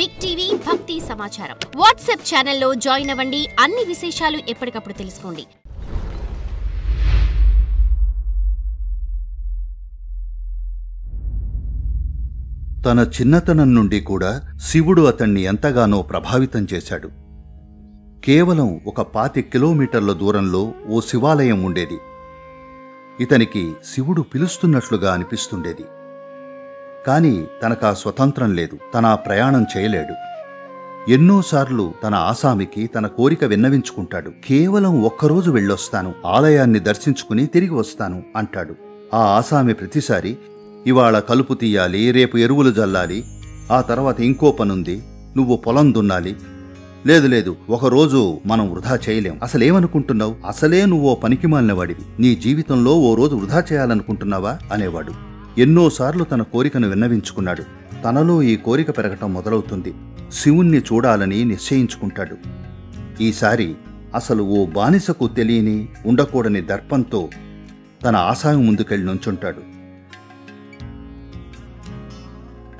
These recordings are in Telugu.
బిగ్ టీవీ భక్తి సమాచారం వాట్సాప్ ఛానల్లో జాయిన్ అవ్వండి. అన్ని విశేషాలు ఎప్పటికప్పుడు తెలుసుకోండి. తన చిన్నతనం నుండి కూడా శివుడు అతన్ని ఎంతగానో ప్రభావితం చేశాడు. కేవలం ఒక 25 కిలోమీటర్ల దూరంలో ఓ శివాలయం ఉండేది. ఇతనికి శివుడు పిలుస్తున్నట్లుగా అనిపిస్తుండేది. కాని తనకా స్వతంత్రం లేదు. తన ప్రయాణం చేయలేడు. ఎన్నోసార్లు తన ఆసామికి తన కోరిక విన్నవించుకుంటాడు. కేవలం ఒక్కరోజు వెళ్ళొస్తాను, ఆలయాన్ని దర్శించుకుని తిరిగి వస్తాను అంటాడు. ఆ ఆసామి ప్రతిసారి, ఇవాళ కలుపు తీయాలి, రేపు ఎరువులు జల్లాలి, ఆ తర్వాత ఇంకో పనుంది, నువ్వు పొలం దున్నాలి, లేదు ఒకరోజు మనం వృధా చేయలేం, అసలేమనుకుంటున్నావు, అసలే నువ్వో పనికిమాలినవాడివి, నీ జీవితంలో ఓ రోజు వృధా చేయాలనుకుంటున్నావా అనేవాడు. ఎన్నోసార్లు తన కోరికను విన్నవించుకున్నాడు. తనలో ఈ కోరిక పెరగటం మొదలవుతుంది. శివుణ్ణి చూడాలని నిశ్చయించుకుంటాడు. ఈసారి అసలు ఓ బానిసకు తెలియని ఉండకూడని దర్పంతో తన ఆసామి ముందుకెళ్ళి నుంచుంటాడు.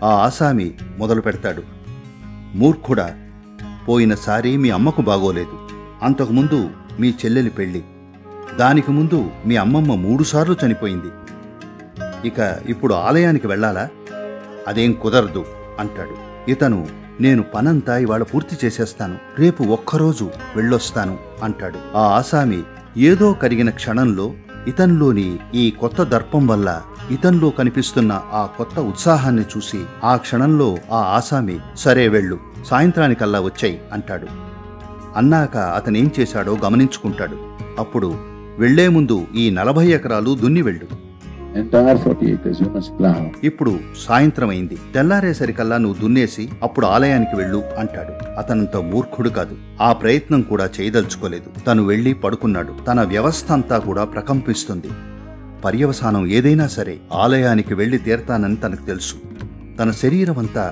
ఆ ఆసామి మొదలు పెడతాడు, మూర్ఖుడా, పోయినసారి మీ అమ్మకు బాగోలేదు, అంతకుముందు మీ చెల్లెలి పెళ్లి, దానికి ముందు మీ అమ్మమ్మ 3 సార్లు చనిపోయింది, ఇక ఇప్పుడు ఆలయానికి వెళ్ళాలా? అదేం కుదరదు అంటాడు. ఇతను, నేను పనంతా ఇవాళ పూర్తి చేసేస్తాను, రేపు ఒక్కరోజు వెళ్ళొస్తాను అంటాడు. ఆ ఆసామి ఏదో కరిగిన క్షణంలో ఇతనిలోని ఈ కొత్త దర్పం వల్ల ఇతనిలో కనిపిస్తున్న ఆ కొత్త ఉత్సాహాన్ని చూసి ఆ క్షణంలో ఆ ఆసామి, సరే వెళ్ళు, సాయంత్రానికల్లా వచ్చాయి అంటాడు. అన్నాక అతనేం చేశాడో గమనించుకుంటాడు. అప్పుడు వెళ్లే ముందు ఈ 40 ఎకరాలు దున్ని వెళ్ళు, ఇప్పుడు సాయంత్రం అయింది, తెల్లారేసరికల్లా నువ్వు దున్నేసి అప్పుడు ఆలయానికి వెళ్ళు అంటాడు. అతనంత మూర్ఖుడు కాదు. ఆ ప్రయత్నం కూడా చేయదలుచుకోలేదు. తను వెళ్లి పడుకున్నాడు. తన వ్యవస్థ అంతా కూడా ప్రకంపిస్తుంది. పర్యవసానం ఏదైనా సరే ఆలయానికి వెళ్లి తీరతానని తనకు తెలుసు. తన శరీరం అంతా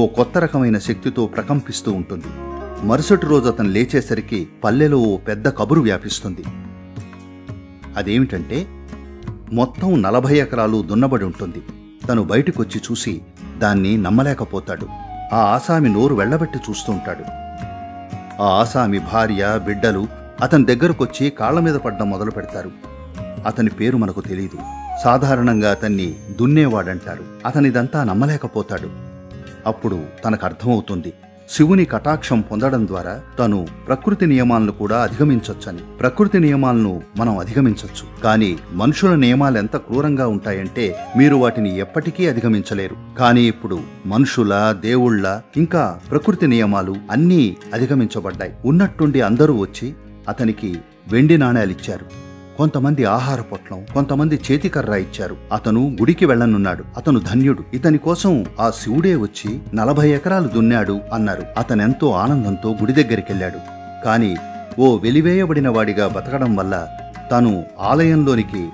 ఓ కొత్త రకమైన శక్తితో ప్రకంపిస్తూ ఉంటుంది. మరుసటి రోజు అతను లేచేసరికి పల్లెలో ఓ పెద్ద కబురు వ్యాపిస్తుంది. అదేమిటంటే, మొత్తం 40 ఎకరాలు దున్నబడి ఉంటుంది. తను బయటకొచ్చి చూసి దాన్ని నమ్మలేకపోతాడు. ఆ ఆసామి నోరు వెళ్లబెట్టి చూస్తుంటాడు. ఆ ఆసామి భార్య, బిడ్డలు అతని దగ్గరకొచ్చి కాళ్ల మీద పడ్డం మొదలు పెడతారు. అతని పేరు మనకు తెలీదు. సాధారణంగా అతన్ని దున్నేవాడంటారు. అతనిదంతా నమ్మలేకపోతాడు. అప్పుడు తనకు అర్థమవుతుంది, శివుని కటాక్షం పొందడం ద్వారా తను ప్రకృతి నియమాలను కూడా అధిగమించొచ్చని. ప్రకృతి నియమాలను మనం అధిగమించొచ్చు, కానీ మనుషుల నియమాలు ఎంత క్రూరంగా ఉంటాయంటే మీరు వాటిని ఎప్పటికీ అధిగమించలేరు. కానీ ఇప్పుడు మనుషుల, దేవుళ్ల, ఇంకా ప్రకృతి నియమాలు అన్నీ అధిగమించబడ్డాయి. ఉన్నట్టుండి అందరూ వచ్చి అతనికి వెండి నాణేలిచ్చారు. కొంతమంది ఆహార పొట్లం, కొంతమంది చేతికర్ర ఇచ్చారు. అతను గుడికి వెళ్ళనున్నాడు. అతను ధన్యుడు. ఇతని కోసం ఆ శివుడే వచ్చి 40 ఎకరాలు దున్నాడు అన్నారు. అతనెంతో ఆనందంతో గుడి దగ్గరికెళ్ళాడు. కాని ఓ వెలివేయబడిన వాడిగా బతకడం వల్ల తను ఆలయంలోనికి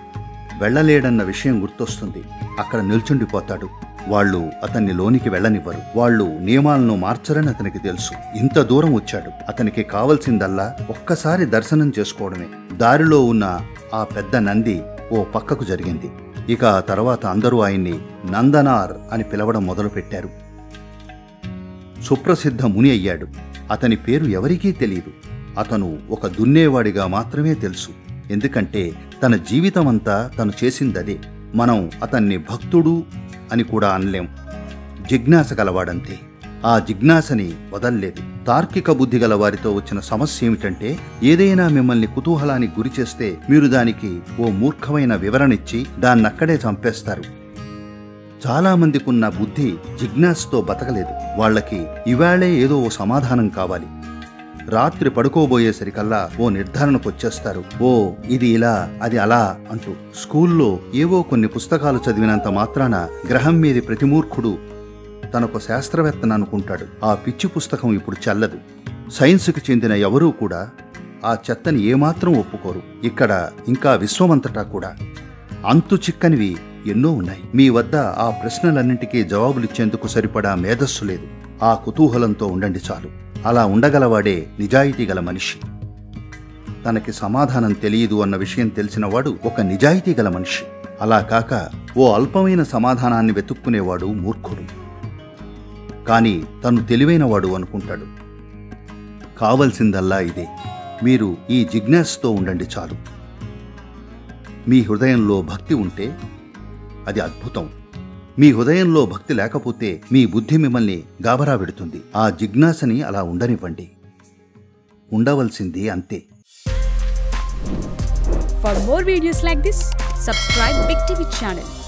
వెళ్లలేడన్న విషయం గుర్తొస్తుంది. అక్కడ నిల్చుండిపోతాడు. వాళ్ళు అతన్ని లోనికి వెళ్ళనివ్వరు. వాళ్ళు నియమాలను మార్చరని అతనికి తెలుసు. ఇంత దూరం వచ్చాడు. అతనికి కావలసిందల్లా ఒక్కసారి దర్శనం చేసుకోవడమే. దారిలో ఉన్న ఆ పెద్ద నంది ఓ పక్కకు జరిగింది. ఇక ఆ తర్వాత అందరూ ఆయన్ని నందనార్ అని పిలవడం మొదలుపెట్టారు. సుప్రసిద్ధ ముని అయ్యాడు. అతని పేరు ఎవరికీ తెలియదు. అతను ఒక దున్నేవాడిగా మాత్రమే తెలుసు. ఎందుకంటే తన జీవితమంతా తను చేసిందదే. మనం అతన్ని భక్తుడు అని కూడా అనలేం. జిజ్ఞాస గలవాడంతే. ఆ జిజ్ఞాసని వదల్లేదు. తార్కిక బుద్ధి గల వారితో వచ్చిన సమస్య ఏమిటంటే, ఏదైనా మిమ్మల్ని కుతూహలానికి గురి చేస్తే మీరు దానికి ఓ మూర్ఖమైన వివరణిచ్చి దాన్నక్కడే చంపేస్తారు. చాలా మందికున్న బుద్ధి జిజ్ఞాసతో బతకలేదు. వాళ్లకి ఇవాళే ఏదో ఓ సమాధానం కావాలి. రాత్రి పడుకోబోయేసరికల్లా ఓ నిర్ధారణకొచ్చేస్తారు. ఓ ఇది ఇలా, అది అలా అంటూ. స్కూల్లో ఏవో కొన్ని పుస్తకాలు చదివినంత మాత్రాన గ్రహం మీది ప్రతి మూర్ఖుడు తనొక శాస్త్రవేత్తను అనుకుంటాడు. ఆ పిచ్చి పుస్తకం ఇప్పుడు చెల్లదు. సైన్సుకు చెందిన ఎవరూ కూడా ఆ చెత్తని ఏమాత్రం ఒప్పుకోరు. ఇక్కడ ఇంకా విశ్వమంతటా కూడా అంతు చిక్కనివి ఎన్నో ఉన్నాయి. మీ వద్ద ఆ ప్రశ్నలన్నింటికీ జవాబులిచ్చేందుకు సరిపడా మేధస్సు లేదు. ఆ కుతూహలంతో ఉండండి చాలు. అలా ఉండగలవాడే నిజాయితీ గల మనిషి. తనకి సమాధానం తెలియదు అన్న విషయం తెలిసినవాడు ఒక నిజాయితీ గల మనిషి. అలా కాక ఓ అల్పమైన సమాధానాన్ని వెతుక్కునేవాడు మూర్ఖుడు. కాని తను తెలివైనవాడు అనుకుంటాడు. కావలసిందల్లా ఇదే. మీరు ఈ జిజ్ఞాసతో ఉండండి చాలు. మీ హృదయంలో భక్తి ఉంటే అది అద్భుతం. మీ హృదయంలో భక్తి లేకపోతే మీ బుద్ధి మిమ్మల్ని గాబరా పెడుతుంది. ఆ జిజ్ఞాసని అలా ఉండనివ్వండి. ఉండవలసింది అంతే. For more videos like this, subscribe Big TV channel.